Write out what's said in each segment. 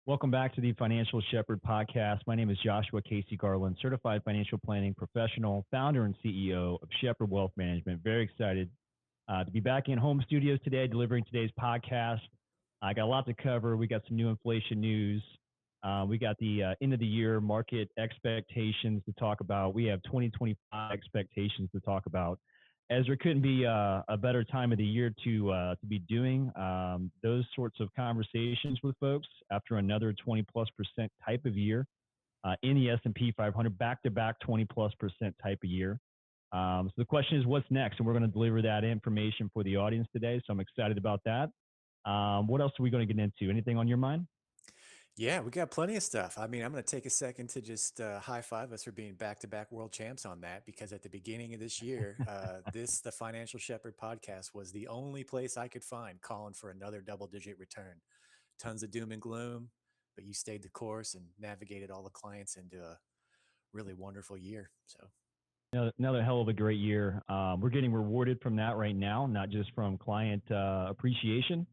Welcome back to the Financial Shepherd podcast. My name is Joshua Casey Garland, certified financial planning professional, founder and CEO of Shepherd Wealth Management. Very excited to be back in home studios today, delivering today's podcast. I got a lot to cover. We got some new inflation news. We got the end of the year market expectations to talk about. We have 2025 expectations to talk about. As there couldn't be a better time of the year to be doing those sorts of conversations with folks after another 20+% type of year in the S&P 500, back-to-back 20+% type of year. So the question is, what's next? And we're going to deliver that information for the audience today. So I'm excited about that. What else are we going to get into? Anything on your mind? Yeah, we got plenty of stuff. I mean, I'm going to take a second to just high five us for being back-to-back world champs on that, because at the beginning of this year, the Financial Shepherd podcast was the only place I could find calling for another double-digit return. Tons of doom and gloom, but you stayed the course and navigated all the clients into a really wonderful year. So Another hell of a great year. We're getting rewarded from that right now, not just from client appreciation,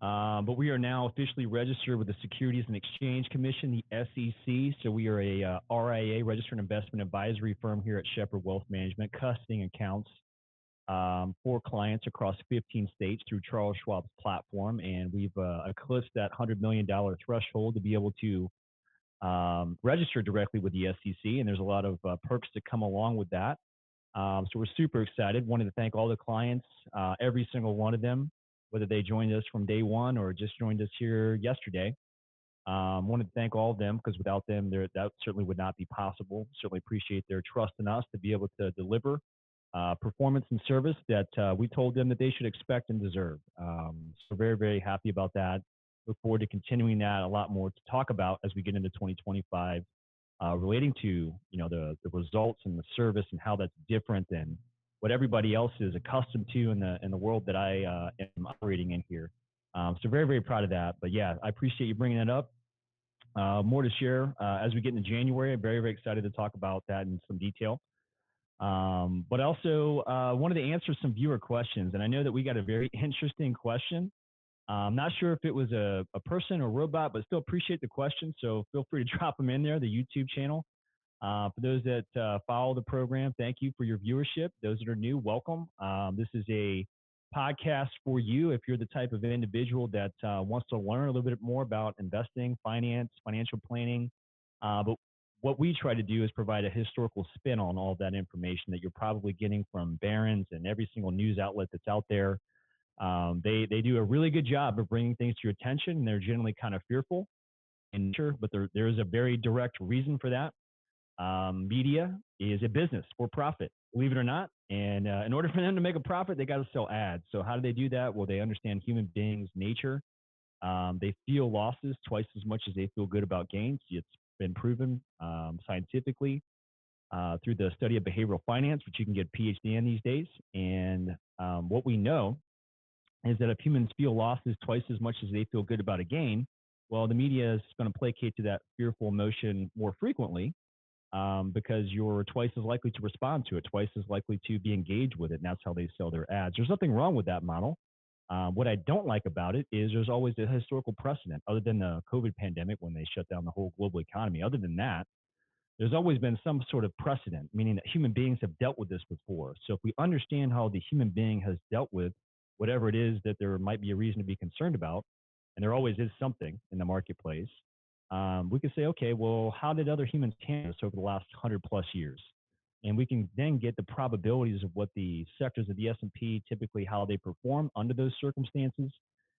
but we are now officially registered with the Securities and Exchange Commission, the SEC. So we are a RIA, Registered Investment Advisory firm here at Shepherd Wealth Management, custodying accounts for clients across 15 states through Charles Schwab's platform. And we've eclipsed that $100 million threshold to be able to register directly with the SEC. And there's a lot of perks that come along with that. So we're super excited. Wanted to thank all the clients, every single one of them, whether they joined us from day one or just joined us here yesterday. Wanted to thank all of them, because without them, that certainly would not be possible. Certainly appreciate their trust in us to be able to deliver performance and service that we told them that they should expect and deserve. So very, very happy about that. Look forward to continuing that. A lot more to talk about as we get into 2025, relating to the results and the service and how that's different than what everybody else is accustomed to in the world that I am operating in here. So very, very proud of that. But yeah, I appreciate you bringing it up. More to share as we get into January. I'm very, very excited to talk about that in some detail. But also wanted to answer some viewer questions. And I know that we got a very interesting question. I'm not sure if it was a person or robot, but still appreciate the question. So feel free to drop them in there, the YouTube channel. For those that follow the program, thank you for your viewership. Those that are new, welcome. This is a podcast for you if you're the type of individual that wants to learn a little bit more about investing, finance, financial planning. But what we try to do is provide a historical spin on all of that information that you're probably getting from Barron's and every single news outlet that's out there. They do a really good job of bringing things to your attention, and they're generally kind of fearful in nature, but there is a very direct reason for that. Media is a business for profit, believe it or not. And in order for them to make a profit, they got to sell ads. So how do they do that? Well, they understand human beings' nature. They feel losses twice as much as they feel good about gains. It's been proven scientifically through the study of behavioral finance, which you can get a PhD in these days. And what we know is that if humans feel losses twice as much as they feel good about a gain, well, the media is going to placate to that fearful emotion more frequently, because you're twice as likely to respond to it, twice as likely to be engaged with it. And that's how they sell their ads. There's nothing wrong with that model. What I don't like about it is there's always a historical precedent, other than the COVID pandemic when they shut down the whole global economy. Other than that, there's always been some sort of precedent, meaning that human beings have dealt with this before. So if we understand how the human being has dealt with whatever it is that there might be a reason to be concerned about, and there always is something in the marketplace, we can say, okay, well, how did other humans handle this over the last 100+ years? And we can then get the probabilities of what the sectors of the S&P, typically how they perform under those circumstances.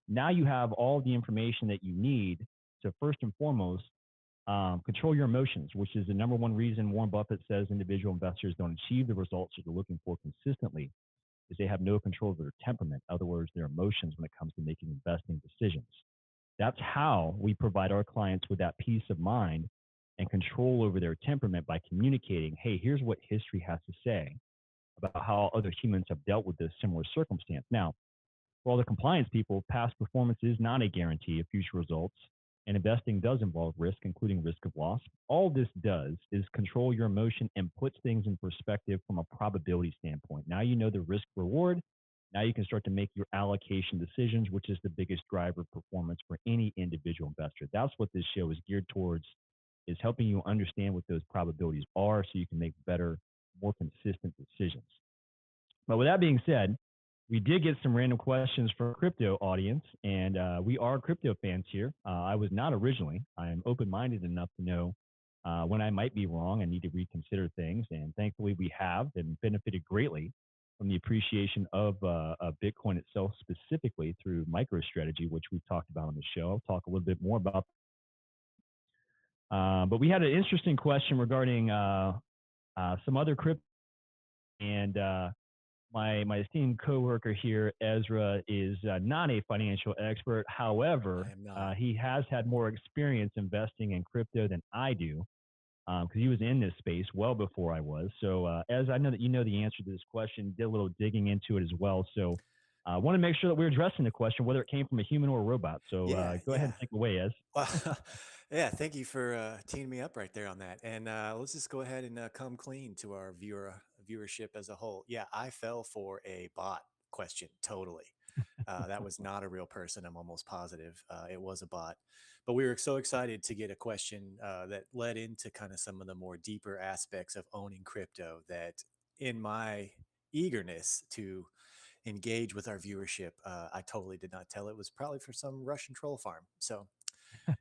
Now you have all the information that you need to, first and foremost, control your emotions, which is the number one reason Warren Buffett says individual investors don't achieve the results that they're looking for consistently, is they have no control over their temperament. In other words, their emotions when it comes to making investing decisions. That's how we provide our clients with that peace of mind and control over their temperament, by communicating, hey, here's what history has to say about how other humans have dealt with this similar circumstance. Now, for all the compliance people, past performance is not a guarantee of future results, and investing does involve risk, including risk of loss. All this does is control your emotion and puts things in perspective from a probability standpoint. Now you know the risk reward. Now you can start to make your allocation decisions, which is the biggest driver of performance for any individual investor. That's what this show is geared towards, is helping you understand what those probabilities are so you can make better, more consistent decisions. But with that being said, we did get some random questions from crypto audience, and we are crypto fans here. I was not originally. I am open-minded enough to know when I might be wrong and need to reconsider things. And thankfully, we have and benefited greatly from the appreciation of Bitcoin itself, specifically through MicroStrategy, which we've talked about on the show. I'll talk a little bit more about. But we had an interesting question regarding some other crypto, and my esteemed coworker here, Ezra, is not a financial expert. However, I am not. he has had more experience investing in crypto than I do, because he was in this space well before I was. So, as I know that you know the answer to this question, did a little digging into it as well. So, I want to make sure that we're addressing the question, whether it came from a human or a robot. So, Yeah, go ahead and yeah. take away, Ez. Well, yeah, thank you for teeing me up right there on that. And let's just go ahead and come clean to our viewership as a whole. Yeah, I fell for a bot question totally. That was not a real person. I'm almost positive it was a bot. But we were so excited to get a question that led into kind of some of the more deeper aspects of owning crypto that in my eagerness to engage with our viewership, I totally did not tell it was probably for some Russian troll farm. So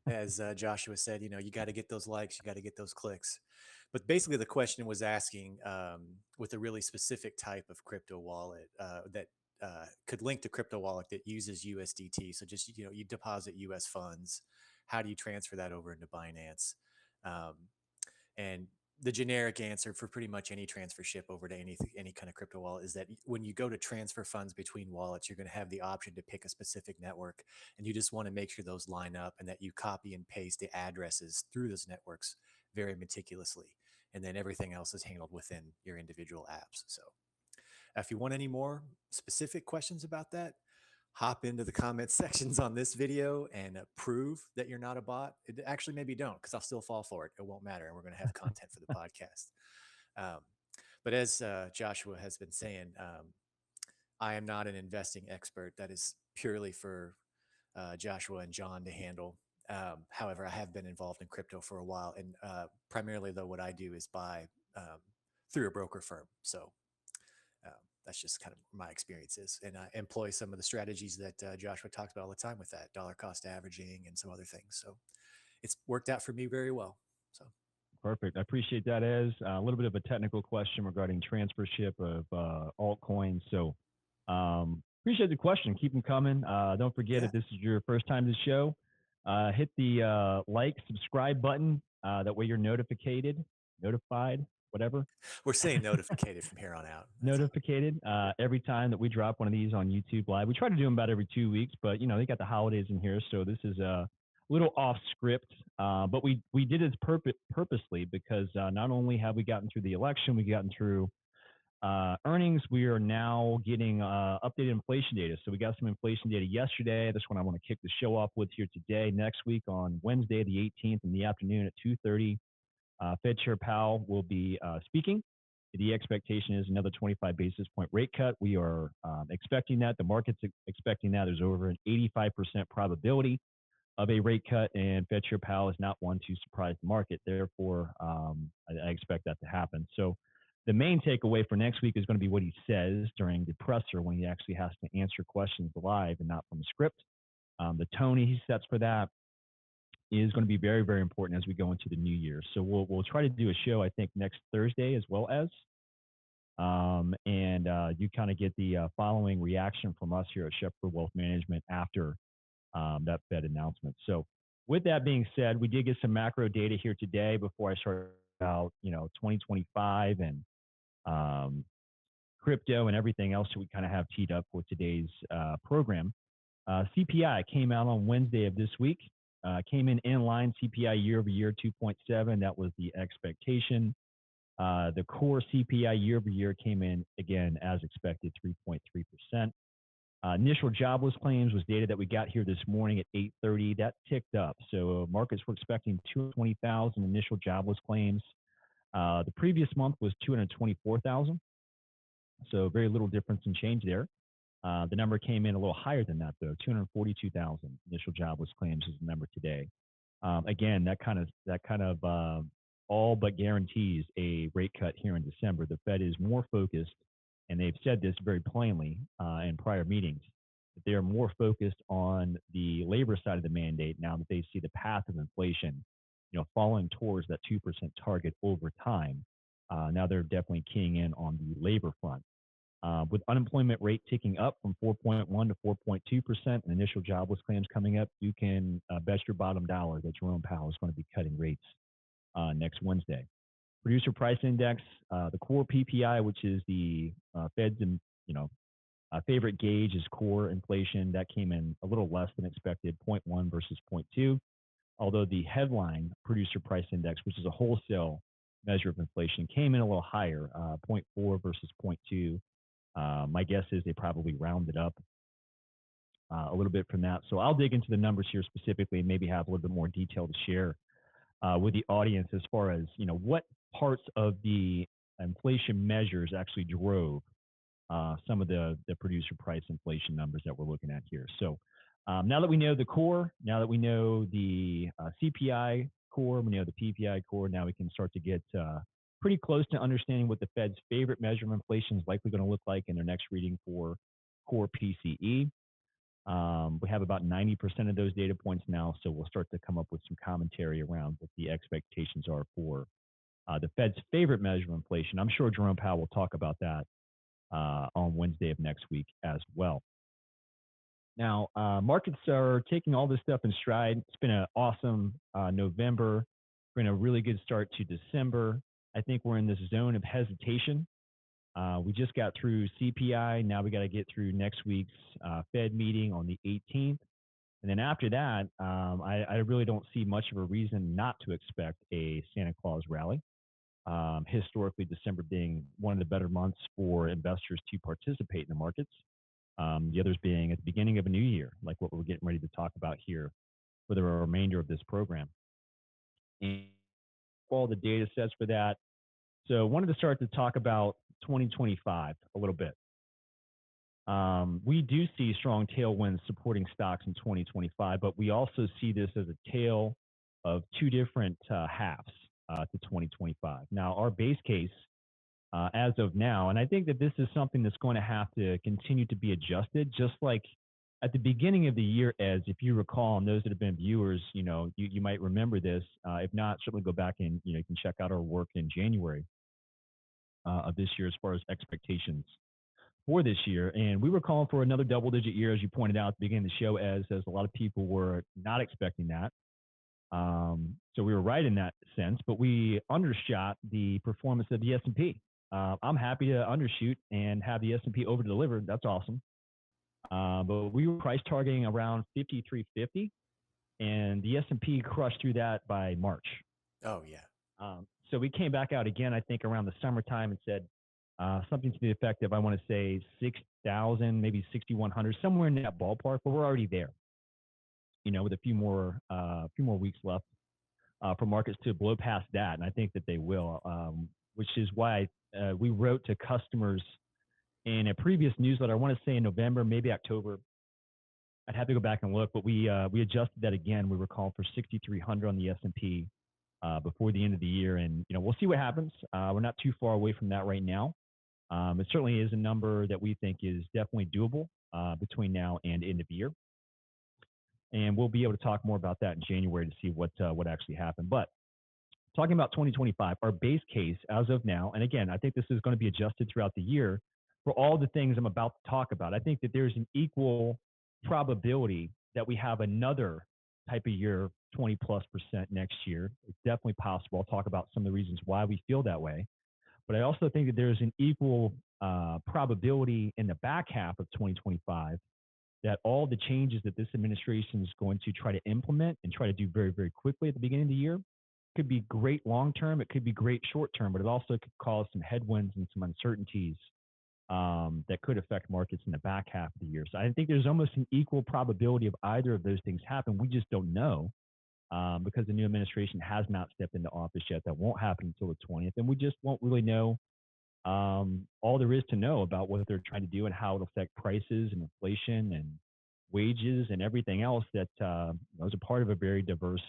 as Joshua said, you got to get those likes, you got to get those clicks. But basically, the question was asking with a really specific type of crypto wallet that could link to crypto wallet that uses USDT. So just you deposit US funds. How do you transfer that over into Binance? Um, and the generic answer for pretty much any transfer ship over to any kind of crypto wallet is that when you go to transfer funds between wallets, you're going to have the option to pick a specific network, and you just want to make sure those line up and that you copy and paste the addresses through those networks very meticulously, and then everything else is handled within your individual apps. So if you want any more specific questions about that, hop into the comment sections on this video and prove that you're not a bot. Actually, maybe don't, because I'll still fall for it. It won't matter. And we're going to have content for the podcast. Um, but as Joshua has been saying, I am not an investing expert. That is purely for Joshua and John to handle. However, I have been involved in crypto for a while. And primarily, though, what I do is buy through a broker firm. So um, that's just kind of my experiences. And I employ some of the strategies that Joshua talks about all the time with that dollar cost averaging and some other things. So it's worked out for me very well. So Perfect. I appreciate that, Ez. A little bit of a technical question regarding transfership of altcoins. So, appreciate the question. Keep them coming. Don't forget, yeah, if this is your first time to the show, hit the like, subscribe button. That way you're notified, whatever, we're saying notificated from here on out. That's all. notified every time that we drop one of these on YouTube Live. We try to do them about every 2 weeks, but they got the holidays in here, so this is a little off script. But we did it purposely because not only have we gotten through the election, we've gotten through earnings. We are now getting updated inflation data. So we got some inflation data yesterday. That's what I want to kick the show off with here today. Next week on Wednesday, the 18th in the afternoon at 2:30. Fed Chair Powell will be speaking. The expectation is another 25 basis point rate cut. We are expecting that. The market's expecting that. There's over an 85% probability of a rate cut, and Fed Chair Powell is not one to surprise the market. Therefore, I expect that to happen. So the main takeaway for next week is going to be what he says during the presser when he actually has to answer questions live and not from a script. The tone he sets for that is going to be very, very important as we go into the new year. So we'll try to do a show, I think, next Thursday as well as, and you kind of get the following reaction from us here at Shepherd Wealth Management after that Fed announcement. So with that being said, we did get some macro data here today before I start about 2025 and crypto and everything else that we kind of have teed up for today's program. CPI came out on Wednesday of this week. Came in line. CPI year over year 2.7. That was the expectation. The core CPI year over year came in again as expected, 3.3%. Initial jobless claims was data that we got here this morning at 8:30. That ticked up. So markets were expecting 220,000 initial jobless claims. The previous month was 224,000. So very little difference in change there. The number came in a little higher than that, though. 242,000 initial jobless claims is the number today. Again, that kind of all but guarantees a rate cut here in December. The Fed is more focused, and they've said this very plainly in prior meetings, that they are more focused on the labor side of the mandate now that they see the path of inflation, falling towards that 2% target over time. Now they're definitely keying in on the labor front. With unemployment rate ticking up from 4.1 to 4.2% and initial jobless claims coming up, you can bet your bottom dollar that Jerome Powell is going to be cutting rates next Wednesday. Producer price index, the core PPI, which is the Fed's favorite gauge, is core inflation. That came in a little less than expected, zero point 0.1 versus zero point 0.2. Although the headline producer price index, which is a wholesale measure of inflation, came in a little higher, zero point 0.4 versus zero point 0.2. My guess is they probably rounded up a little bit from that. So I'll dig into the numbers here specifically and maybe have a little bit more detail to share with the audience as far as what parts of the inflation measures actually drove some of the producer price inflation numbers that we're looking at here. So now that we know the core, now that we know the CPI core, we know the PPI core, now we can start to get pretty close to understanding what the Fed's favorite measure of inflation is likely going to look like in their next reading for core PCE. We have about 90% of those data points now, so we'll start to come up with some commentary around what the expectations are for the Fed's favorite measure of inflation. I'm sure Jerome Powell will talk about that on Wednesday of next week as well. Now, markets are taking all this stuff in stride. It's been an awesome November. It's been a really good start to December. I think we're in this zone of hesitation. We just got through CPI. Now we got to get through next week's Fed meeting on the 18th. And then after that, I really don't see much of a reason not to expect a Santa Claus rally. Historically, December being one of the better months for investors to participate in the markets. The others being at the beginning of a new year, like what we're getting ready to talk about here for the remainder of this program. And all the data sets for that. So wanted to start to talk about 2025 a little bit. We do see strong tailwinds supporting stocks in 2025, but we also see this as a tale of two different halves to 2025. Now, our base case as of now, and I think that this is something that's going to have to continue to be adjusted, just like at the beginning of the year, as if you recall, and those that have been viewers, you might remember this. If not, certainly go back and you can check out our work in January of this year as far as expectations for this year. And we were calling for another double-digit year, as you pointed out at the beginning of the show, as a lot of people were not expecting that. So we were right in that sense, but we undershot the performance of the S&P. I'm happy to undershoot and have the S&P over-delivered. That's awesome. But we were price targeting around 53.50, and the S&P crushed through that by March. Oh, yeah. So we came back out again, I think, around the summertime and said something to the effect of, I want to say 6,000, maybe 6,100, somewhere in that ballpark, but we're already there, with a few more weeks left for markets to blow past that. And I think that they will, which is why we wrote to customers in a previous newsletter, I want to say in November, maybe October. I'd have to go back and look, but we adjusted that again. We were calling for 6,300 on the S&P before the end of the year, and we'll see what happens. We're not too far away from that right now. It certainly is a number that we think is definitely doable between now and end of year, and we'll be able to talk more about that in January to see what actually happened. But talking about 2025, our base case as of now, and again, I think this is going to be adjusted throughout the year for all the things I'm about to talk about. I think that there's an equal probability that we have another type of year, 20+% next year. It's definitely possible. I'll talk about some of the reasons why we feel that way. But I also think that there's an equal probability in the back half of 2025 that all the changes that this administration is going to try to implement and try to do very, very quickly at the beginning of the year could be great long term. It could be great short term, but it also could cause some headwinds and some uncertainties that could affect markets in the back half of the year. So I think there's almost an equal probability of either of those things happen. We just don't know because the new administration has not stepped into office yet. That won't happen until the 20th, and we just won't really know all there is to know about what they're trying to do and how it'll affect prices and inflation and wages and everything else that is a part of a very diverse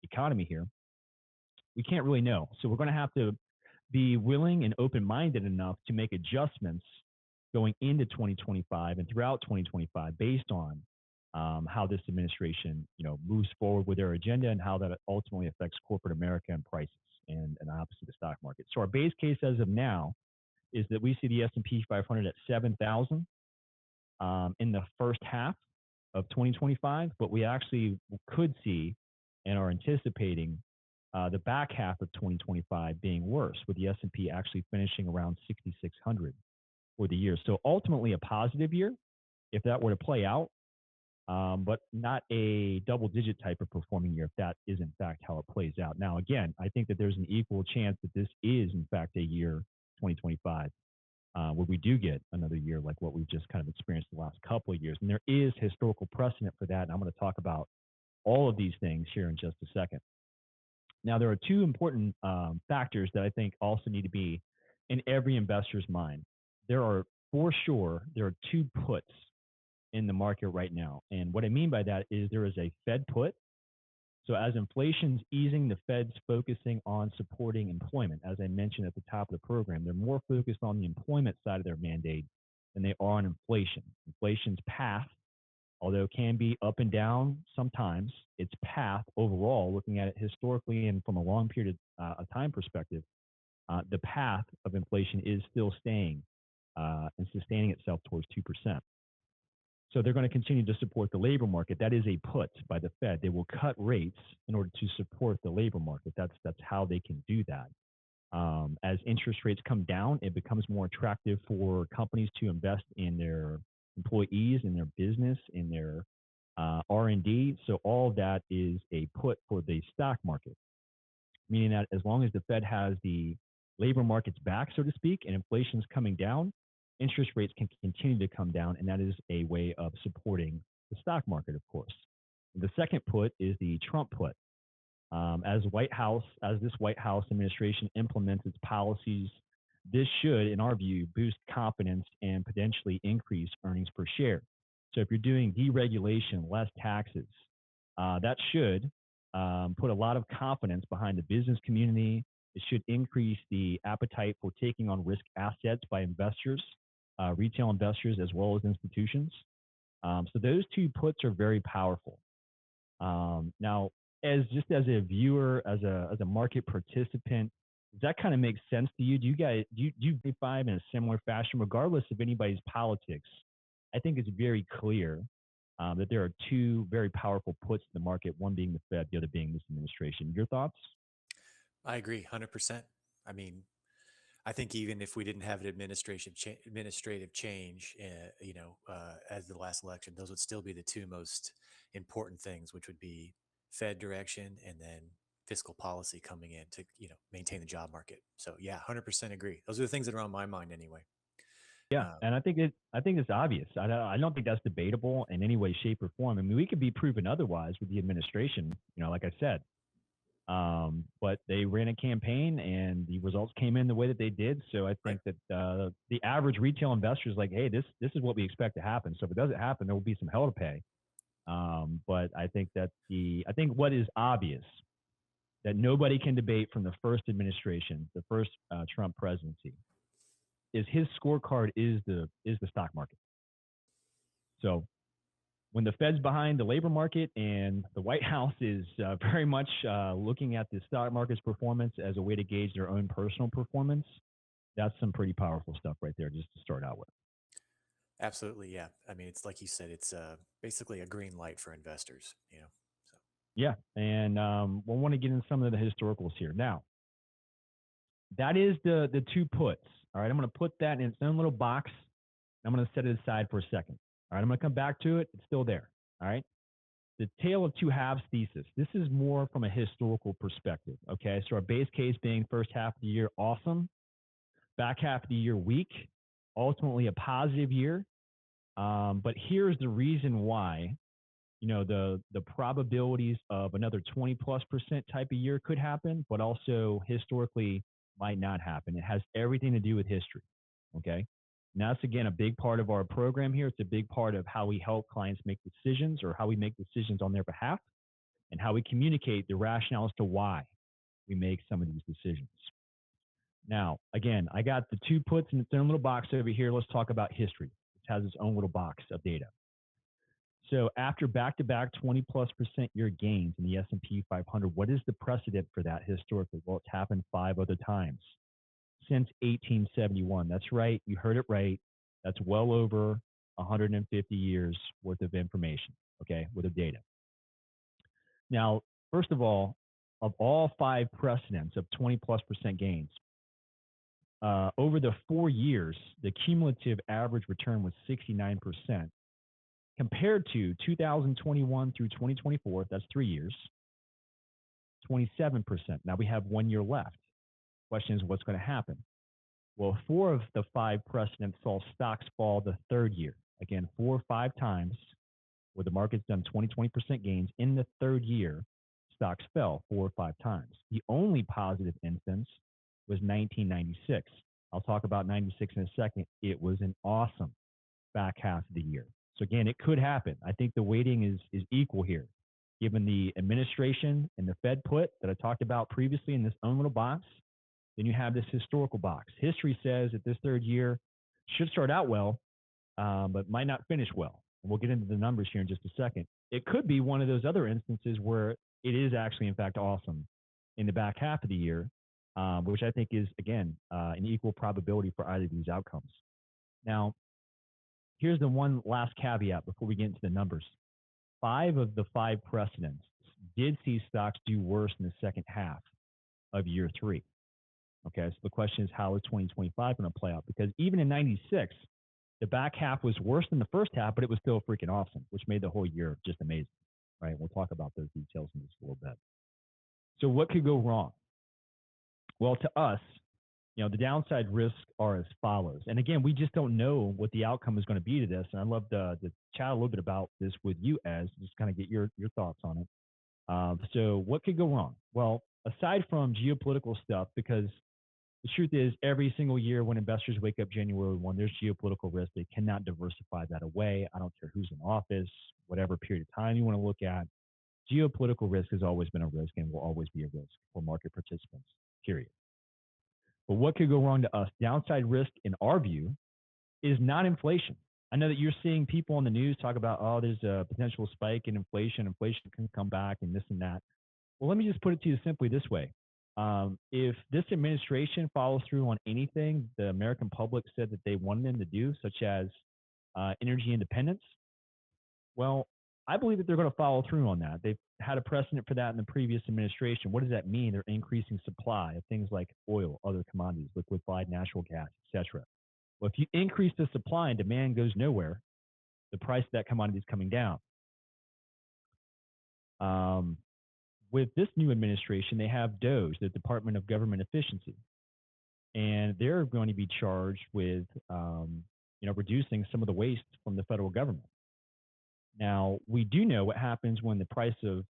economy here. We can't really know. So we're going to have to be willing and open-minded enough to make adjustments going into 2025 and throughout 2025 based on how this administration, moves forward with their agenda and how that ultimately affects corporate America and prices and obviously the stock market. So our base case as of now is that we see the S&P 500 at 7,000 in the first half of 2025, but we actually could see and are anticipating the back half of 2025 being worse, with the S&P actually finishing around 6,600 for the year. So ultimately a positive year if that were to play out, but not a double-digit type of performing year if that is in fact how it plays out. Now, again, I think that there's an equal chance that this is in fact a year 2025 where we do get another year like what we've just kind of experienced the last couple of years. And there is historical precedent for that. And I'm going to talk about all of these things here in just a second. Now, there are two important factors that I think also need to be in every investor's mind. There are two puts in the market right now. And what I mean by that is there is a Fed put. So as inflation's easing, the Fed's focusing on supporting employment. As I mentioned at the top of the program, they're more focused on the employment side of their mandate than they are on inflation. Inflation's path, although it can be up and down sometimes, its path overall, looking at it historically and from a long period of time perspective, the path of inflation is still staying and sustaining itself towards 2%. So they're going to continue to support the labor market. That is a put by the Fed. They will cut rates in order to support the labor market. That's how they can do that. As interest rates come down, it becomes more attractive for companies to invest in their employees, in their business, in their R&D. So all of that is a put for the stock market, meaning that as long as the Fed has the labor markets back, so to speak, and inflation's coming down, interest rates can continue to come down, and that is a way of supporting the stock market, of course. The second put is the Trump put. As this White House administration implements its policies, this should, in our view, boost confidence and potentially increase earnings per share. So if you're doing deregulation, less taxes, that should put a lot of confidence behind the business community. It should increase the appetite for taking on risk assets by investors, retail investors, as well as institutions. So those two puts are very powerful. Now, as a viewer, as a market participant, does that kind of make sense to you? Do you five in a similar fashion, regardless of anybody's politics? I think it's very clear that there are two very powerful puts in the market, one being the Fed, the other being this administration. Your thoughts? I agree 100%. I mean, I think even if we didn't have an administrative change, as the last election, those would still be the two most important things, which would be Fed direction and then fiscal policy coming in to, maintain the job market. So yeah, 100% agree. Those are the things that are on my mind anyway. Yeah, Um, and I think it's obvious. I don't think that's debatable in any way, shape, or form. I mean, we could be proven otherwise with the administration. Like I said, but they ran a campaign and the results came in the way that they did. So I right. think that the average retail investor is like, hey, this is what we expect to happen. So if it doesn't happen, there will be some hell to pay. But I think that what is obvious that nobody can debate from the first administration, the first Trump presidency, is his scorecard is the stock market. So when the Fed's behind the labor market and the White House is very much looking at the stock market's performance as a way to gauge their own personal performance, that's some pretty powerful stuff right there just to start out with. Absolutely. Yeah. I mean, it's like you said, it's basically a green light for investors, so. Yeah, and we'll want to get into some of the historicals here. Now, that is the two puts. All right, I'm going to put that in its own little box. I'm going to set it aside for a second. All right, I'm going to come back to it. It's still there. All right. The tale of two halves thesis. This is more from a historical perspective. Okay. So our base case being first half of the year, awesome. Back half of the year, weak. Ultimately a positive year. But here's the reason why, the probabilities of another 20+% type of year could happen, but also historically might not happen. It has everything to do with history. Okay. And that's again a big part of our program here. It's a big part of how we help clients make decisions or how we make decisions on their behalf and how we communicate the rationale as to why we make some of these decisions. Now, again, I got the two puts in its own little box over here. Let's talk about history. It has its own little box of data. So after back-to-back 20+% year gains in the S&P 500, what is the precedent for that historically? Well, it's happened 5 other times since 1871. That's right. You heard it right. That's well over 150 years worth of information, okay, worth of data. Now, first of all 5 precedents of 20+% gains, over the 4 years, the cumulative average return was 69%, compared to 2021 through 2024, that's 3 years, 27%. Now we have 1 year left. Question is, what's going to happen? Well, 4 of the 5 precedents saw stocks fall the 3rd year. Again, 4 or 5 times where the market's done 20% gains in the 3rd year, stocks fell 4 or 5 times. The only positive instance was 1996. I'll talk about 96 in a second. It was an awesome back half of the year. So again, it could happen. I think the weighting is equal here, given the administration and the Fed put that I talked about previously in this own little box. Then you have this historical box. History says that this 3rd year should start out well, but might not finish well. And we'll get into the numbers here in just a second. It could be one of those other instances where it is actually, in fact, awesome in the back half of the year, which I think is, again, an equal probability for either of these outcomes. Now, here's the one last caveat before we get into the numbers. 5 of the 5 precedents did see stocks do worse in the second half of year 3. Okay, so the question is, how is 2025 going to play out? Because even in 96, the back half was worse than the first half, but it was still freaking awesome, which made the whole year just amazing, right? We'll talk about those details in just a little bit. So what could go wrong? Well, to us, the downside risks are as follows. And again, we just don't know what the outcome is going to be to this. And I'd love to chat a little bit about this with you, as just kind of get your thoughts on it. So what could go wrong? Well, aside from geopolitical stuff, because the truth is, every single year when investors wake up January 1, there's geopolitical risk. They cannot diversify that away. I don't care who's in office, whatever period of time you want to look at. Geopolitical risk has always been a risk and will always be a risk for market participants, period. But what could go wrong to us? Downside risk, in our view, is not inflation. I know that you're seeing people on the news talk about, oh, there's a potential spike in inflation. Inflation can come back and this and that. Well, let me just put it to you simply this way. If this administration follows through on anything the American public said that they wanted them to do, such as energy independence, well, I believe that they're going to follow through on that. They've had a precedent for that in the previous administration. What does that mean? They're increasing supply of things like oil, other commodities, liquefied natural gas, etc. Well, if you increase the supply and demand goes nowhere, the price of that commodity is coming down. With this new administration, they have DOGE, the Department of Government Efficiency, and they're going to be charged with, reducing some of the waste from the federal government. Now, we do know what happens when the price of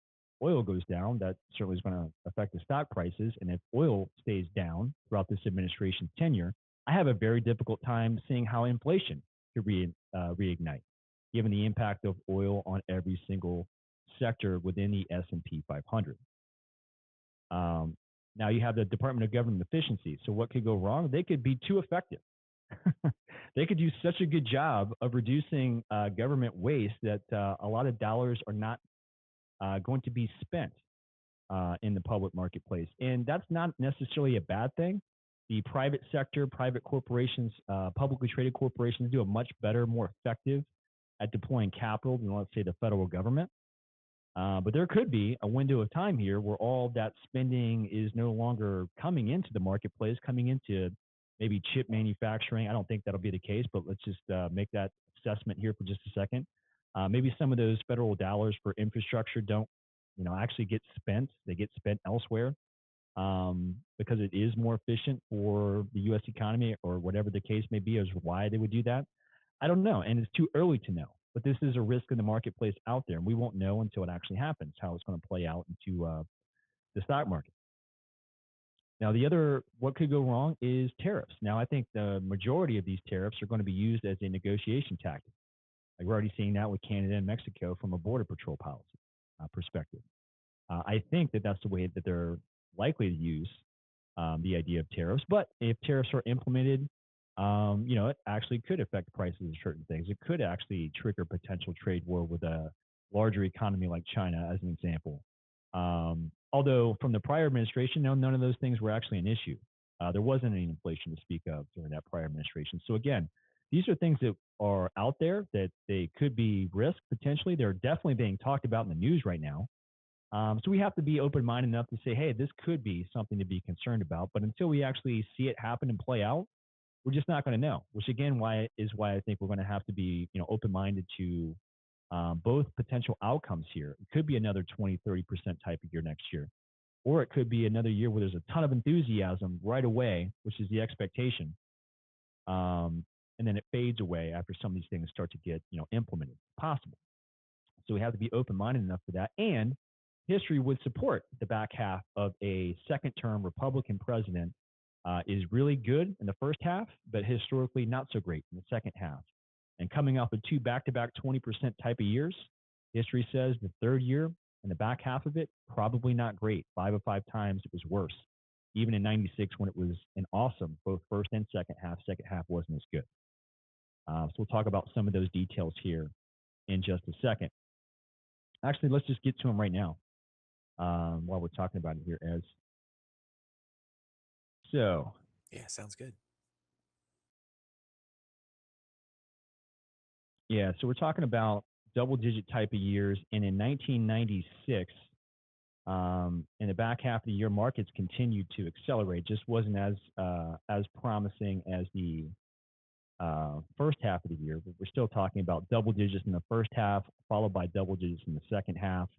oil goes down. That certainly is going to affect the stock prices. And if oil stays down throughout this administration's tenure, I have a very difficult time seeing how inflation could reignite, given the impact of oil on every single sector within the S&P 500. Now you have the Department of Government Efficiency. So what could go wrong? They could be too effective. They could do such a good job of reducing government waste that a lot of dollars are not going to be spent in the public marketplace. And that's not necessarily a bad thing. The private sector, private corporations, publicly traded corporations do a much better, more effective at deploying capital than, let's say, the federal government. But there could be a window of time here where all that spending is no longer coming into the marketplace, coming into maybe chip manufacturing. I don't think that'll be the case, but let's just make that assessment here for just a second. Maybe some of those federal dollars for infrastructure don't, actually get spent. They get spent elsewhere because it is more efficient for the U.S. economy, or whatever the case may be, as why they would do that. I don't know, and it's too early to know. But this is a risk in the marketplace out there, and we won't know until it actually happens how it's going to play out into the stock market. Now, the other, what could go wrong is tariffs. Now, I think the majority of these tariffs are going to be used as a negotiation tactic. Like we're already seeing that with Canada and Mexico from a border patrol policy perspective. I think that that's the way that they're likely to use the idea of tariffs. But if tariffs are implemented, it actually could affect prices of certain things. It could actually trigger potential trade war with a larger economy like China, as an example. Although from the prior administration, no, none of those things were actually an issue. There wasn't any inflation to speak of during that prior administration. So again, these are things that are out there that they could be risk potentially. They're definitely being talked about in the news right now. So we have to be open-minded enough to say, hey, this could be something to be concerned about. But until we actually see it happen and play out, we're just not going to know. Which again, why I think we're going to have to be, open-minded to both potential outcomes here. It could be another 20, 30% type of year next year, or it could be another year where there's a ton of enthusiasm right away, which is the expectation, and then it fades away after some of these things start to get, implemented. Possible. So we have to be open-minded enough for that. And history would support the back half of a second-term Republican president is really good in the first half, but historically not so great in the second half. And coming off of two back-to-back 20% type of years, history says the third year and the back half of it, probably not great. 5 of 5 times it was worse. Even in 96 when it was an awesome, both first and second half wasn't as good. So we'll talk about some of those details here in just a second. Actually, let's just get to them right now while we're talking about it here, Ez. So, Yeah, sounds good. yeah, so we're talking about double-digit type of years, and in 1996, in the back half of the year, markets continued to accelerate. Just wasn't as promising as the first half of the year, but we're still talking about double digits in the first half, followed by double digits in the second half.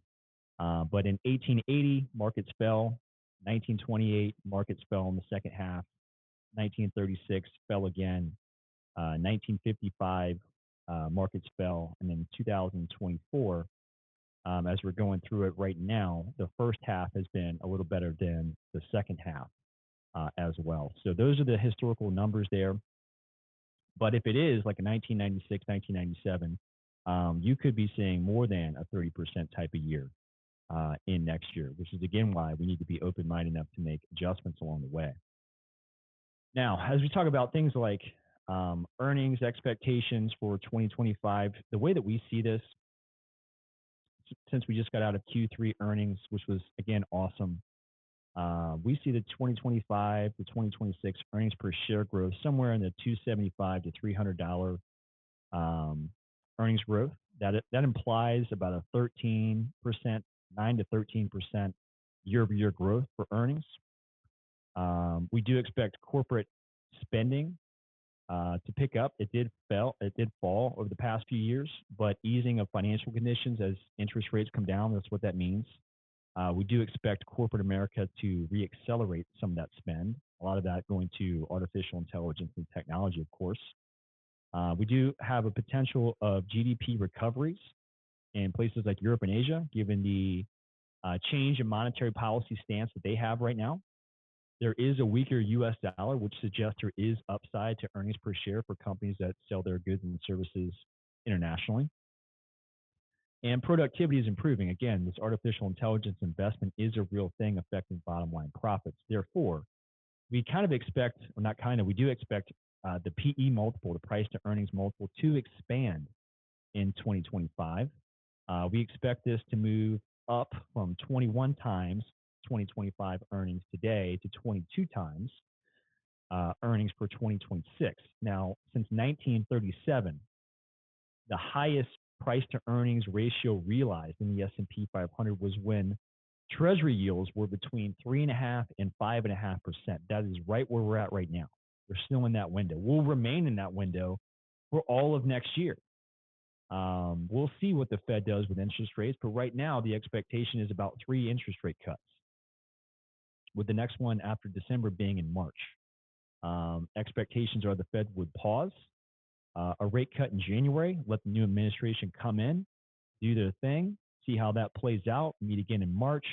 But in 1880, markets fell. 1928, markets fell in the second half. 1936 fell again. 1955, markets fell. And then 2024, as we're going through it right now, the first half has been a little better than the second half as well. So those are the historical numbers there. But if it is like a 1996, 1997, you could be seeing more than a 30% type of year in next year, which is again why we need to be open-minded enough to make adjustments along the way. Now, as we talk about things like earnings expectations for 2025, the way that we see this, since we just got out of Q3 earnings, which was again awesome, we see the 2025 to 2026 earnings per share growth somewhere in the $275 to $300 earnings growth. That implies about a 13%, 9 to 13% year-over-year growth for earnings. We do expect corporate spending to pick up. It did fall over the past few years, but easing of financial conditions as interest rates come down, that's what that means. We do expect corporate America to reaccelerate some of that spend, a lot of that going to artificial intelligence and technology, of course. We do have a potential of GDP recoveries in places like Europe and Asia, given the change in monetary policy stance that they have right now. There is a weaker U.S. dollar, which suggests there is upside to earnings per share for companies that sell their goods and services internationally. And productivity is improving. Again, this artificial intelligence investment is a real thing affecting bottom line profits. Therefore, we kind of expect, or not kind of, we do expect the PE multiple, the price to earnings multiple, to expand in 2025. We expect this to move up from 21 times 2025 earnings today to 22 times earnings for 2026. Now, since 1937, the highest price to earnings ratio realized in the S&P 500 was when Treasury yields were between 3.5% and 5.5%. That is right where we're at right now. We're still in that window. We'll remain in that window for all of next year. We'll see what the Fed does with interest rates, but right now the expectation is about 3 interest rate cuts, with the next one after December being in March. Expectations are the Fed would pause a rate cut in January, let the new administration come in, do their thing, see how that plays out, meet again in March,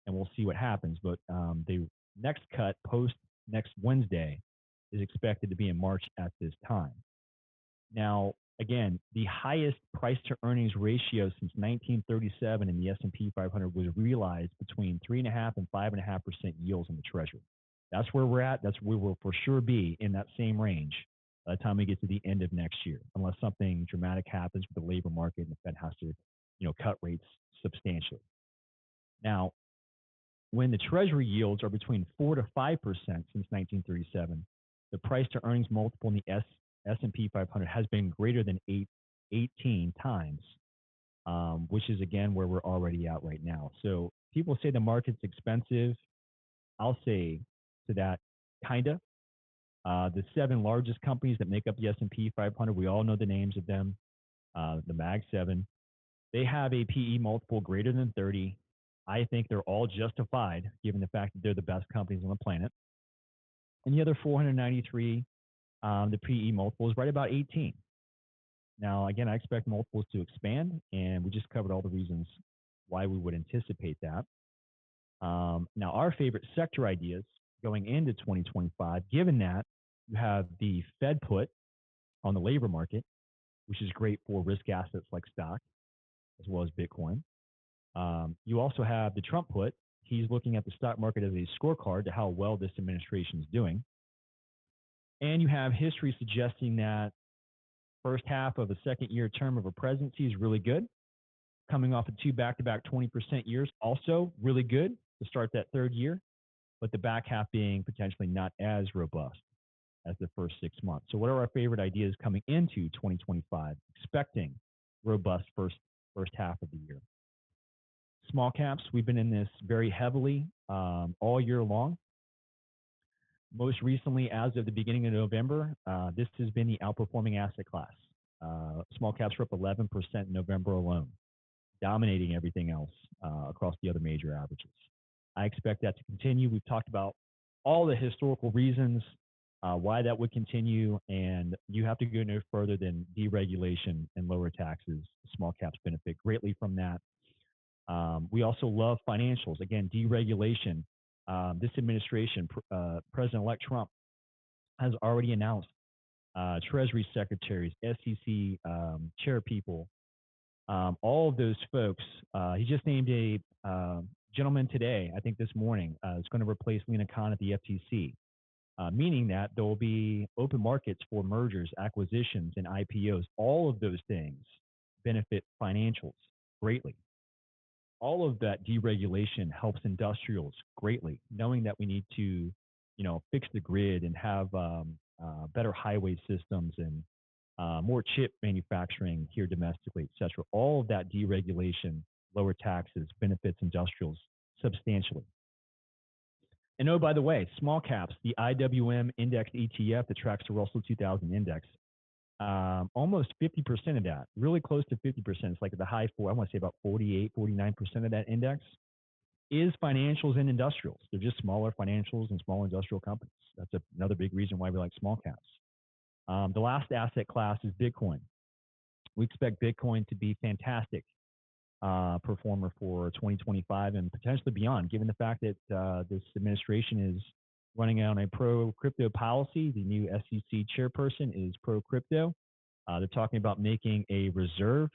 and we'll see what happens. But they Next cut post next Wednesday is expected to be in March at this time. Now, again, the highest price to earnings ratio since 1937 in the S&P 500 was realized between 3.5 and 5.5% yields in the Treasury. That's where we're at. That's where we'll for sure be in that same range by the time we get to the end of next year, unless something dramatic happens with the labor market and the Fed has to, cut rates substantially. Now, when the Treasury yields are between 4 to 5% since 1937, the price to earnings multiple in the S&P 500 has been greater than 18 times, which is again where we're already at right now. So people say the market's expensive. I'll say to that, kinda. The seven largest companies that make up the S&P 500, we all know the names of them. The Mag 7, they have a PE multiple greater than 30. I think they're all justified given the fact that they're the best companies on the planet. And the other 493, the PE multiple is right about 18. Now, again, I expect multiples to expand, and we just covered all the reasons why we would anticipate that. Now, our favorite sector ideas going into 2025, given that you have the Fed put on the labor market, which is great for risk assets like stock as well as Bitcoin. You also have the Trump put. He's looking at the stock market as a scorecard to how well this administration is doing. And you have history suggesting that first half of a second year term of a presidency is really good. Coming off of two back-to-back 20% years, also really good to start that third year, but the back half being potentially not as robust as the first 6 months. So what are our favorite ideas coming into 2025, expecting robust first half of the year? Small caps, we've been in this very heavily all year long. Most recently, as of the beginning of November, this has been the outperforming asset class. Small caps were up 11% in November alone, dominating everything else across the other major averages. I expect that to continue. We've talked about all the historical reasons why that would continue, and you have to go no further than deregulation and lower taxes. Small caps benefit greatly from that. We also love financials. Again, deregulation. This administration, President-elect Trump, has already announced Treasury secretaries, SEC chair people, all of those folks. He just named a gentleman today, I think this morning, is going to replace Lena Khan at the FTC, meaning that there will be open markets for mergers, acquisitions, and IPOs. All of those things benefit financials greatly. All of that deregulation helps industrials greatly, knowing that we need to, fix the grid and have better highway systems and more chip manufacturing here domestically, et cetera. All of that deregulation, lower taxes, benefits industrials substantially. And oh, by the way, small caps, the IWM index ETF that tracks the Russell 2000 index, almost 50% of that, really close to 50%. It's like at the high four, I want to say about 48, 49% of that index is financials and industrials. They're just smaller financials and small industrial companies. That's another big reason why we like small caps. The last asset class is Bitcoin. We expect Bitcoin to be fantastic performer for 2025 and potentially beyond, given the fact that this administration is running on a pro-crypto policy. The new SEC chairperson is pro-crypto. They're talking about making a reserve,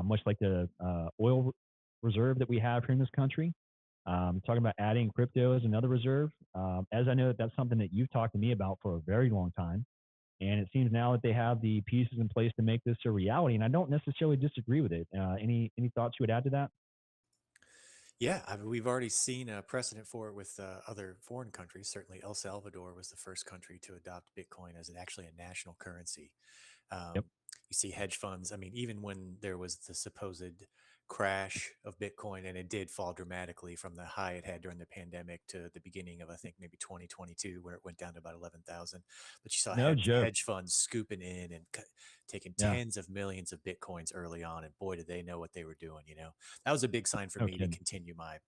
much like the oil reserve that we have here in this country. Talking about adding crypto as another reserve. As I know that's something that you've talked to me about for a very long time. And it seems now that they have the pieces in place to make this a reality. And I don't necessarily disagree with it. Any thoughts you would add to that? Yeah, I mean, we've already seen a precedent for it with other foreign countries. Certainly, El Salvador was the first country to adopt Bitcoin as actually a national currency. Yep. Um, you see hedge funds. I mean, even when there was the supposed crash of Bitcoin, and it did fall dramatically from the high it had during the pandemic to the beginning of, I think, maybe 2022, where it went down to about 11,000. But you saw No joke. hedge funds scooping in and taking Yeah. tens of millions of Bitcoins early on. And boy, did they know what they were doing. That was a big sign for No me to kidding. continue my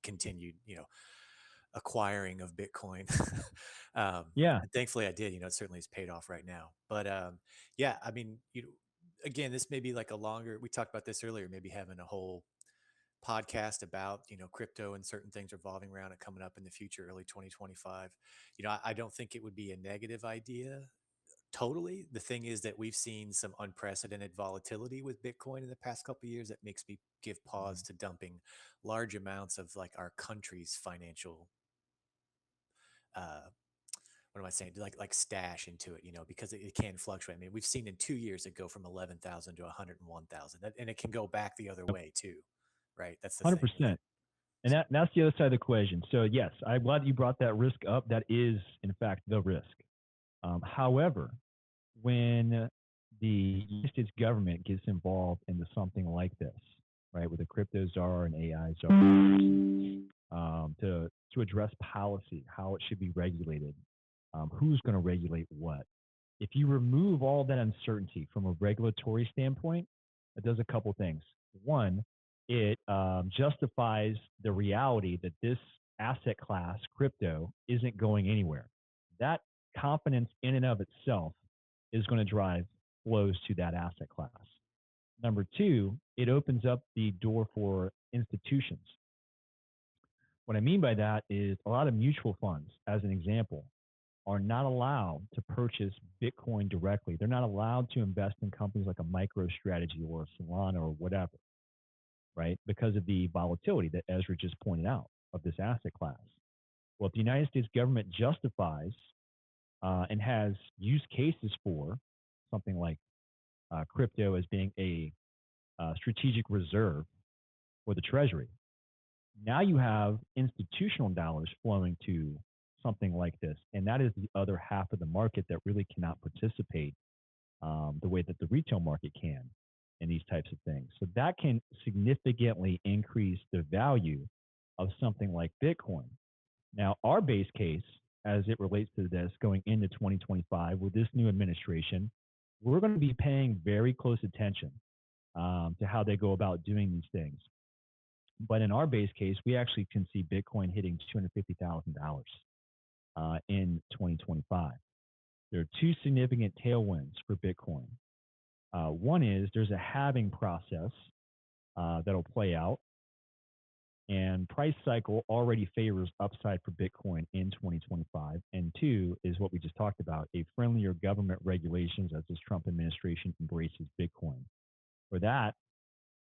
continued, acquiring of Bitcoin. Yeah. And thankfully I did. It certainly has paid off right now. But yeah, I mean, again, this may be like a longer. We talked about this earlier. Maybe having a whole podcast about, crypto and certain things revolving around it coming up in the future, early 2025. I don't think it would be a negative idea totally. The thing is that we've seen some unprecedented volatility with Bitcoin in the past couple of years that makes me give pause Mhm. to dumping large amounts of like our country's financial uh what am I saying? Like stash into it, because it can fluctuate. I mean, we've seen in 2 years it go from 11,000 to 101,000, and it can go back the other Yep. way too, right? That's the thing with it. 100%. And So, that's the other side of the equation. So yes, I'm glad you brought that risk up. That is, in fact, the risk. However, when the United States government gets involved into something like this, right, with a crypto czar and AI czar, to address policy, how it should be regulated, who's going to regulate what. If you remove all that uncertainty from a regulatory standpoint, it does a couple things. One, it justifies the reality that this asset class, crypto, isn't going anywhere. That confidence in and of itself is going to drive flows to that asset class. Number two, it opens up the door for institutions. What I mean by that is a lot of mutual funds, as an example, are not allowed to purchase Bitcoin directly. They're not allowed to invest in companies like a MicroStrategy or a Solana or whatever, right? Because of the volatility that Ezra just pointed out of this asset class. Well, if the United States government justifies and has use cases for something like crypto as being a strategic reserve for the Treasury, now you have institutional dollars flowing to something like this. And that is the other half of the market that really cannot participate the way that the retail market can in these types of things. So that can significantly increase the value of something like Bitcoin. Now, our base case as it relates to this going into 2025 with this new administration, we're going to be paying very close attention to how they go about doing these things. But in our base case, we actually can see Bitcoin hitting $250,000 in 2025. There are two significant tailwinds for Bitcoin. One is there's a halving process that'll play out, and price cycle already favors upside for Bitcoin in 2025. And two is what we just talked about, a friendlier government regulations as this Trump administration embraces Bitcoin. For that,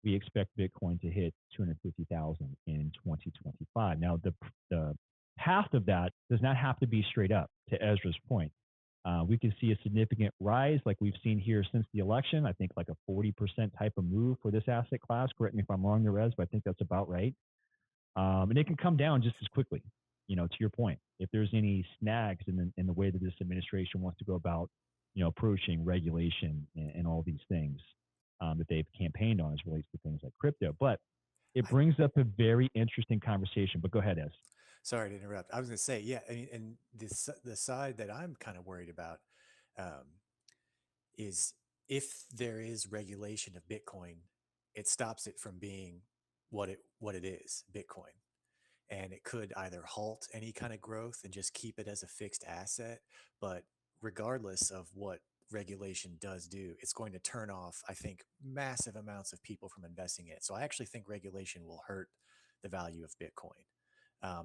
we expect Bitcoin to hit 250,000 in 2025. Now, the path of that does not have to be straight up. To Ezra's point, we can see a significant rise, like we've seen here since the election. I think like a 40% type of move for this asset class. Correct me if I'm wrong, Erez, but I think that's about right. And it can come down just as quickly. To your point, if there's any snags in the way that this administration wants to go about, approaching regulation and all these things that they've campaigned on as relates to things like crypto. But it I, brings up a very interesting conversation. But go ahead, Ez. sorry to interrupt. I was going to say, yeah, I mean, and the side that I'm kind of worried about um, is if there is regulation of Bitcoin, it stops it from being what it is, Bitcoin. And it could either halt any kind of growth and just keep it as a fixed asset. But regardless of what regulation does do, it's going to turn off, I think, massive amounts of people from investing in it. So I actually think regulation will hurt the value of Bitcoin.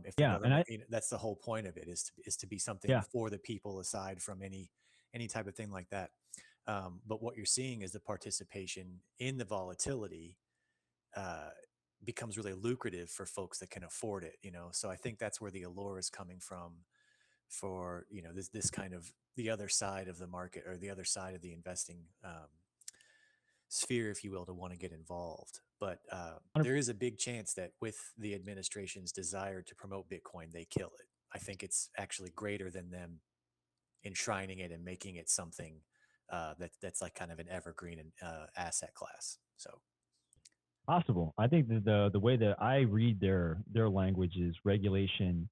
If the Yeah, and government, I that's the whole point of it, is to be something yeah, for the people aside from any type of thing like that. But what you're seeing is the participation in the volatility uh, becomes really lucrative for folks that can afford it. So I think that's where the allure is coming from for this kind of the other side of the market, or the other side of the investing sphere, if you will, to want to get involved. But there is a big chance that with the administration's desire to promote Bitcoin, they kill it. I think it's actually greater than them enshrining it and making it something that's like kind of an evergreen asset class. So possible. I think that the way that I read their language is regulation,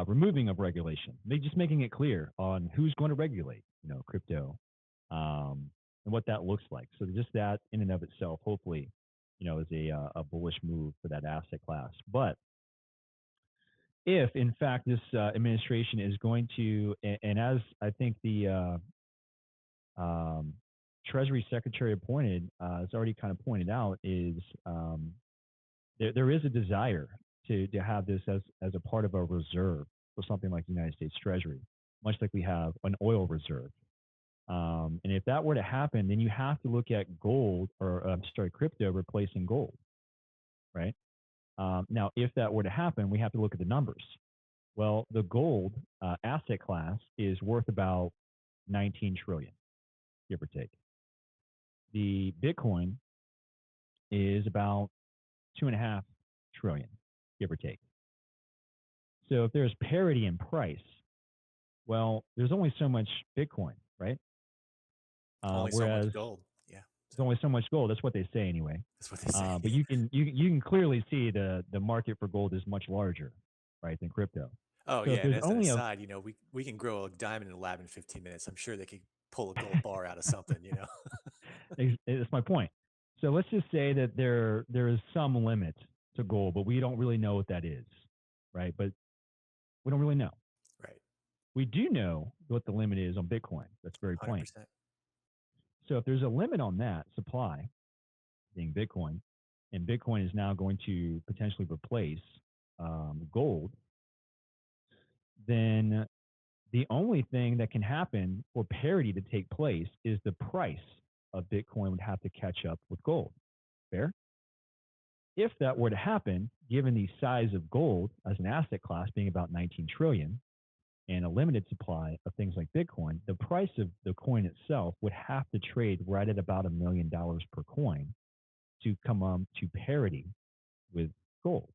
removing of regulation. They just making it clear on who's going to regulate, crypto, and what that looks like. So just that in and of itself, hopefully, is a bullish move for that asset class. But if in fact this administration is going to, and as I think the um, Treasury Secretary appointed has already kind of pointed out, is there is a desire to have this as a part of a reserve for something like the United States Treasury, much like we have an oil reserve. And if that were to happen, then you have to look at gold, or I'm sorry, crypto replacing gold, right? Now, if that were to happen, we have to look at the numbers. Well, the gold asset class is worth about 19 trillion, give or take. The Bitcoin is about 2.5 trillion, give or take. So if there's parity in price, well, there's only so much Bitcoin, right? Only so much Whereas gold. Yeah. there's only so much gold. That's what they say anyway. That's what they say. But you can clearly see the market for gold is much larger, right, than crypto. Oh So if yeah, and there's as an only a aside, we can grow a diamond in a lab in 15 minutes. I'm sure they could pull a gold bar out of something. it's my point. So let's just say that there is some limit to gold, but we don't really know what that is, right? But we don't really know. Right. We do know what the limit is on Bitcoin. That's very plain. 100%. So if there's a limit on that supply, being Bitcoin, and Bitcoin is now going to potentially replace gold, then the only thing that can happen for parity to take place is the price of Bitcoin would have to catch up with gold. Fair? If that were to happen, given the size of gold as an asset class being about 19 trillion and a limited supply of things like Bitcoin, the price of the coin itself would have to trade right at about $1 million per coin to come to parity with gold.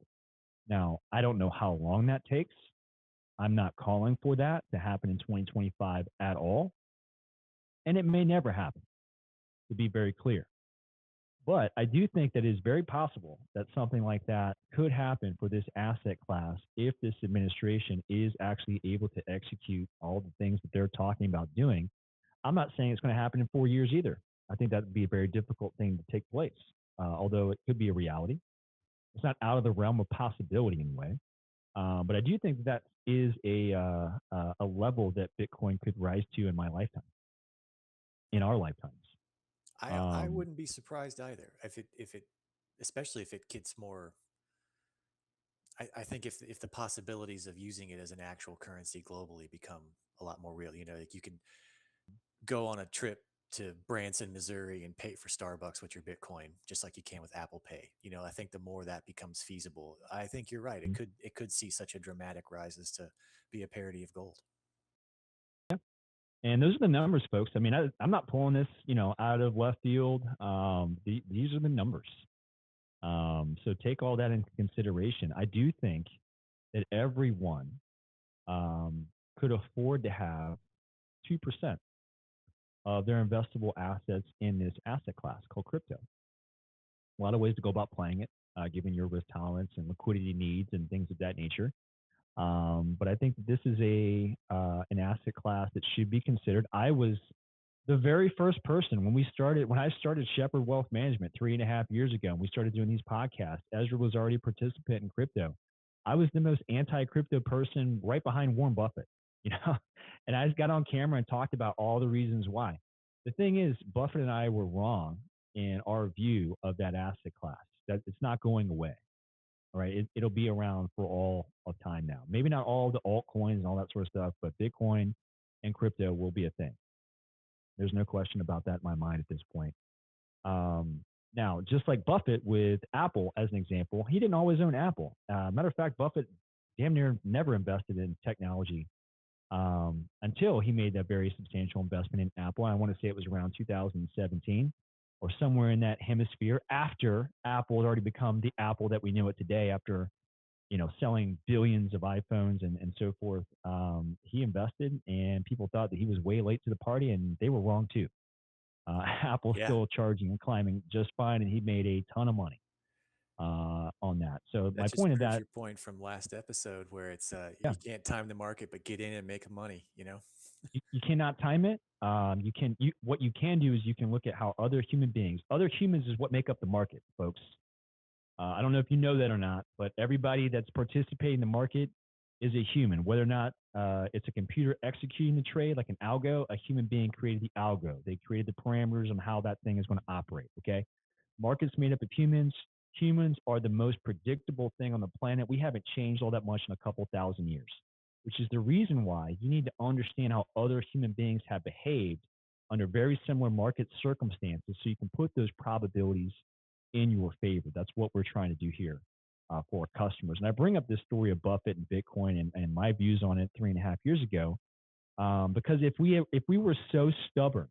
Now, I don't know how long that takes. I'm not calling for that to happen in 2025 at all. And it may never happen, to be very clear. But I do think that it is very possible that something like that could happen for this asset class if this administration is actually able to execute all the things that they're talking about doing. I'm not saying it's going to happen in 4 years either. I think that would be a very difficult thing to take place, although it could be a reality. It's not out of the realm of possibility anyway. But I do think that is a level that Bitcoin could rise to in my lifetime, in our lifetimes. I Um, wouldn't be surprised either if it especially if it gets more. I think if the possibilities of using it as an actual currency globally become a lot more real, like you can go on a trip to Branson, Missouri, and pay for Starbucks with your Bitcoin, just like you can with Apple Pay. I think the more that becomes feasible, I think you're right. It could see such a dramatic rise as to be a parity of gold. yeah. And those are the numbers, folks. I mean, I'm not pulling this, out of left field. These are the numbers. So take all that into consideration. I do think that everyone could afford to have 2% of their investable assets in this asset class called crypto. A lot of ways to go about playing it, given your risk tolerance and liquidity needs and things of that nature. But I think that this is an asset class that should be considered. I was the very first person when I started Shepherd Wealth Management 3.5 years ago, and we started doing these podcasts. Ezra was already a participant in crypto. I was the most anti-crypto person right behind Warren Buffett, you know, and I just got on camera and talked about all the reasons why. The thing is, Buffett and I were wrong in our view of that asset class. That it's not going away. All right, it'll be around for all of time now. Maybe not all the altcoins and all that sort of stuff, but Bitcoin and crypto will be a thing. There's no question about that in my mind at this point. Um, Now, just like Buffett with Apple, as an example, he didn't always own Apple. Matter of fact, Buffett damn near never invested in technology until he made that very substantial investment in Apple. I want to say it was around 2017 or somewhere in that hemisphere after Apple had already become the Apple that we know it today after selling billions of iPhones and so forth. He invested, and people thought that he was way late to the party, and they were wrong too. Apple's Yeah, still charging and climbing just fine, and he made a ton of money on that. So that my just point of proves that, your point from last episode, where it's yeah, you can't time the market, but get in and make money. you cannot time it. What you can do is you can look at how other humans is what make up the market, folks. I don't know if you know that or not, but everybody that's participating in the market is a human. Whether or not it's a computer executing the trade, like an algo, a human being created the algo. They created the parameters on how that thing is going to operate. Okay, market's made up of humans. humans are the most predictable thing on the planet. We haven't changed all that much in a couple thousand years, which is the reason why you need to understand how other human beings have behaved under very similar market circumstances so you can put those probabilities in your favor. That's what we're trying to do here for our customers. And I bring up this story of Buffett and Bitcoin and my views on it 3.5 years ago, because if we were so stubborn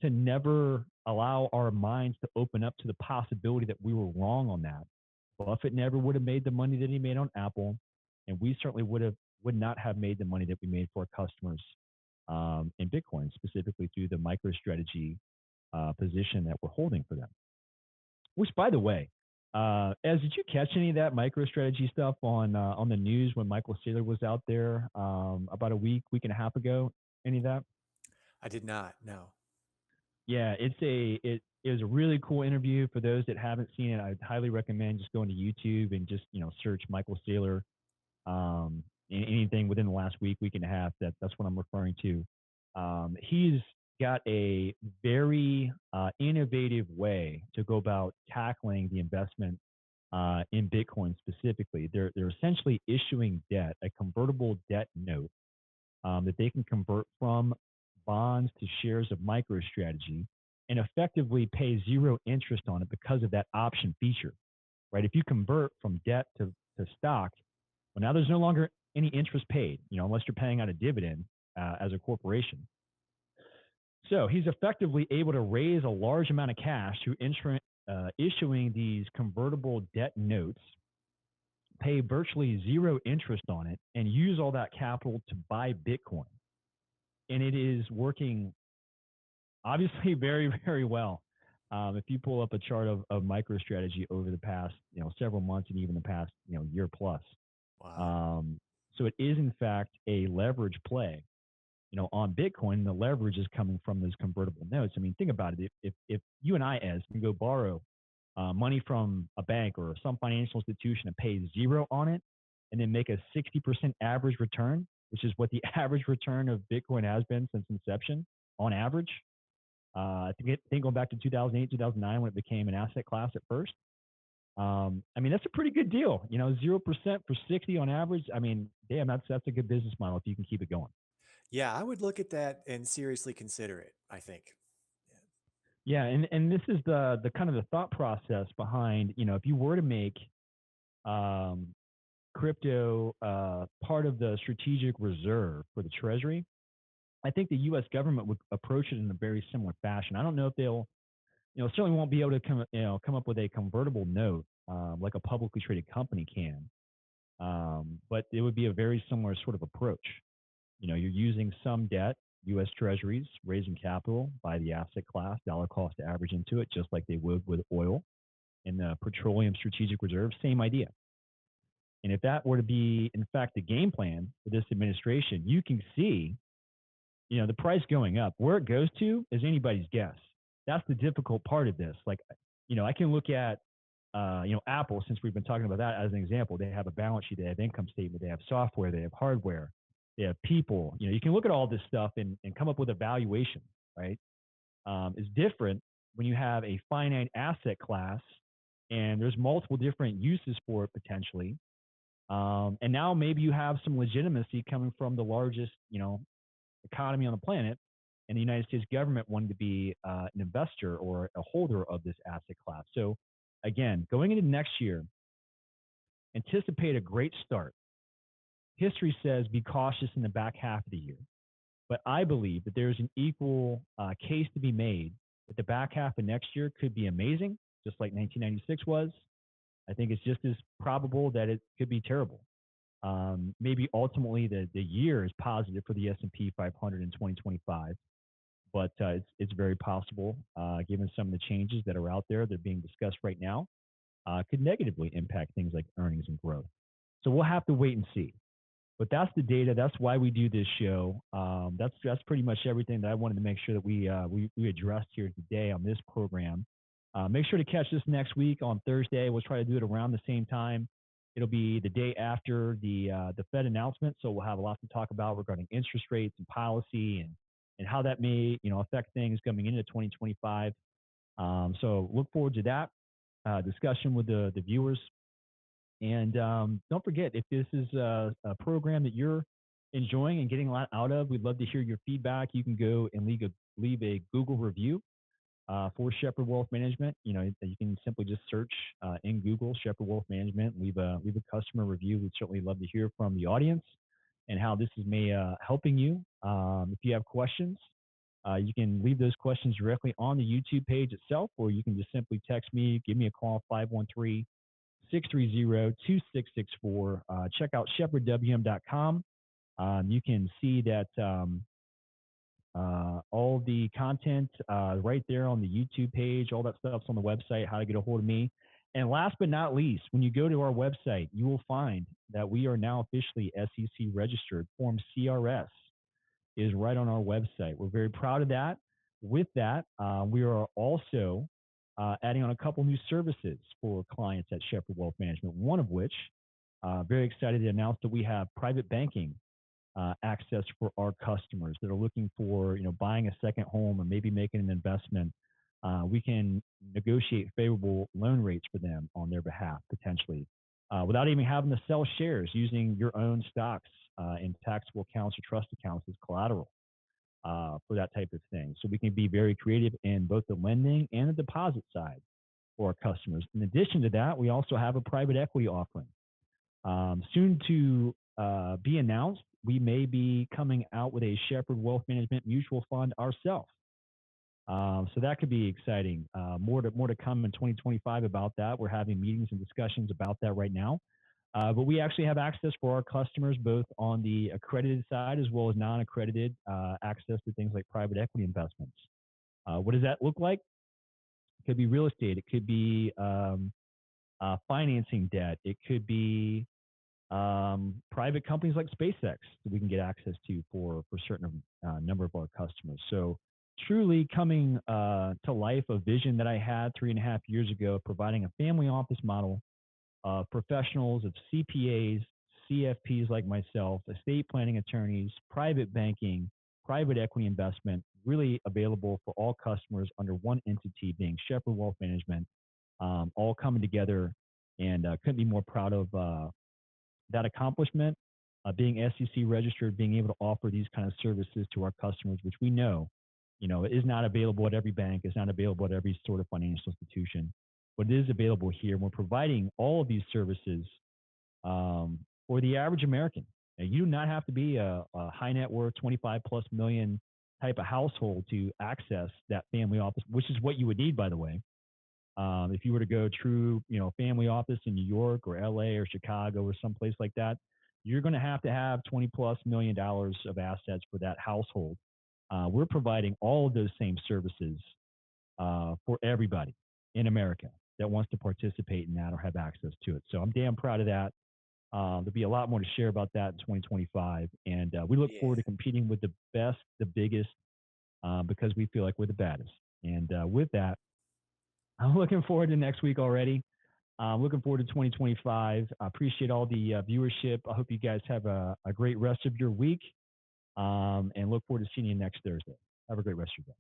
to never allow our minds to open up to the possibility that we were wrong on that, Buffett never would have made the money that he made on Apple, and we certainly would not have made the money that we made for our customers in Bitcoin, specifically through the MicroStrategy position that we're holding for them. Which, by the way, Ez, did you catch any of that MicroStrategy stuff on the news when Michael Saylor was out there about a week and a half ago? Any of that? I did not. No. Yeah, it was a really cool interview. For those that haven't seen it, I'd highly recommend just going to YouTube and just search Michael Saylor. Anything within the last week and a half. That's what I'm referring to. He's got a very innovative way to go about tackling the investment in Bitcoin specifically. They're essentially issuing debt, a convertible debt note that they can convert from bonds to shares of MicroStrategy and effectively pay zero interest on it because of that option feature, right? If you convert from debt to stock, well, now there's no longer any interest paid, unless you're paying out a dividend as a corporation. So he's effectively able to raise a large amount of cash through issuing these convertible debt notes, pay virtually zero interest on it, and use all that capital to buy Bitcoin. And it is working obviously very, very well. If you pull up a chart of MicroStrategy over the past, several months and even the past, year plus. Wow. So it is in fact a leverage play, on Bitcoin. The leverage is coming from those convertible notes. I mean, think about it. If you and I, as can go borrow money from a bank or some financial institution and pay zero on it, and then make a 60% average return, which is what the average return of Bitcoin has been since inception on average. I think going back to 2008, 2009, when it became an asset class at first. I mean, that's a pretty good deal. 0% for 60 on average. I mean, damn, that's a good business model if you can keep it going. Yeah, I would look at that and seriously consider it, I think. Yeah, and this is the kind of the thought process behind, if you were to make um, crypto part of the strategic reserve for the Treasury, I think the U.S. government would approach it in a very similar fashion. I don't know if they'll, certainly won't be able to come up with a convertible note like a publicly traded company can, but it would be a very similar sort of approach. You're using some debt, U.S. Treasuries, raising capital by the asset class, dollar cost average into it, just like they would with oil in the petroleum strategic reserve. Same idea. And if that were to be, in fact, the game plan for this administration, you can see, the price going up. Where it goes to is anybody's guess. That's the difficult part of this. Like, I can look at, Apple, since we've been talking about that as an example. They have a balance sheet, they have income statement, they have software, they have hardware, they have people. You can look at all this stuff and come up with a valuation, right? It's different when you have a finite asset class and there's multiple different uses for it potentially. And now maybe you have some legitimacy coming from the largest, economy on the planet, and the United States government wanted to be an investor or a holder of this asset class. So again, going into next year, anticipate a great start. History says be cautious in the back half of the year. But I believe that there's an equal case to be made that the back half of next year could be amazing, just like 1996 was. I think it's just as probable that it could be terrible. Maybe ultimately the year is positive for the S&P 500 in 2025, but it's very possible, given some of the changes that are out there that are being discussed right now, could negatively impact things like earnings and growth. So we'll have to wait and see. But that's the data. That's why we do this show. That's pretty much everything that I wanted to make sure that we addressed here today on this program. Make sure to catch this next week on Thursday. We'll try to do it around the same time. It'll be the day after the Fed announcement, so we'll have a lot to talk about regarding interest rates and policy and how that may affect things coming into 2025. So look forward to that. discussion with the viewers. And don't forget, if this is a program that you're enjoying and getting a lot out of, we'd love to hear your feedback. You can go and leave a Google review for Shepherd Wealth Management. You can simply just search in Google Shepherd Wealth Management, leave a customer review. We'd certainly love to hear from the audience and how this is helping you. If you have questions, you can leave those questions directly on the YouTube page itself, or you can just simply text me, give me a call, 513-630-2664. Check out shepherdwm.com. You can see that all the content right there on the YouTube page, all that stuff's on the website, how to get a hold of me. And last but not least, when you go to our website, you will find that we are now officially SEC registered. Form CRS is right on our website. We're very proud of that. With that, we are also adding on a couple new services for clients at Shepherd Wealth Management, one of which, very excited to announce that we have private banking access for our customers that are looking for, buying a second home or maybe making an investment. We can negotiate favorable loan rates for them on their behalf, potentially, without even having to sell shares, using your own stocks in taxable accounts or trust accounts as collateral for that type of thing. So we can be very creative in both the lending and the deposit side for our customers. In addition to that, we also have a private equity offering. Soon to be announced, we may be coming out with a Shepherd Wealth Management mutual fund ourselves. So that could be exciting. More to come in 2025 about that. We're having meetings and discussions about that right now. But we actually have access for our customers, both on the accredited side as well as non-accredited access to things like private equity investments. What does that look like? It could be real estate. It could be financing debt. It could be private companies like SpaceX that we can get access to for certain number of our customers. So truly coming to life a vision that I had 3.5 years ago, providing a family office model of professionals, of CPAs, CFPs like myself, estate planning attorneys, private banking, private equity investment, really available for all customers under one entity, being Shepherd Wealth Management, all coming together. And couldn't be more proud of that accomplishment, being SEC registered, being able to offer these kind of services to our customers, which we know, is not available at every bank, is not available at every sort of financial institution, but it is available here. We're providing all of these services for the average American. And you do not have to be a high net worth, 25 plus million type of household to access that family office, which is what you would need, by the way. If you were to go true, family office in New York or LA or Chicago or someplace like that, you're going to have 20 plus $1 million of assets for that household. We're providing all of those same services for everybody in America that wants to participate in that or have access to it. So I'm damn proud of that. There'll be a lot more to share about that in 2025. And we look Yeah. forward to competing with the best, the biggest, because we feel like we're the baddest. And with that, I'm looking forward to next week already. I'm looking forward to 2025. I appreciate all the viewership. I hope you guys have a great rest of your week, and look forward to seeing you next Thursday. Have a great rest of your day.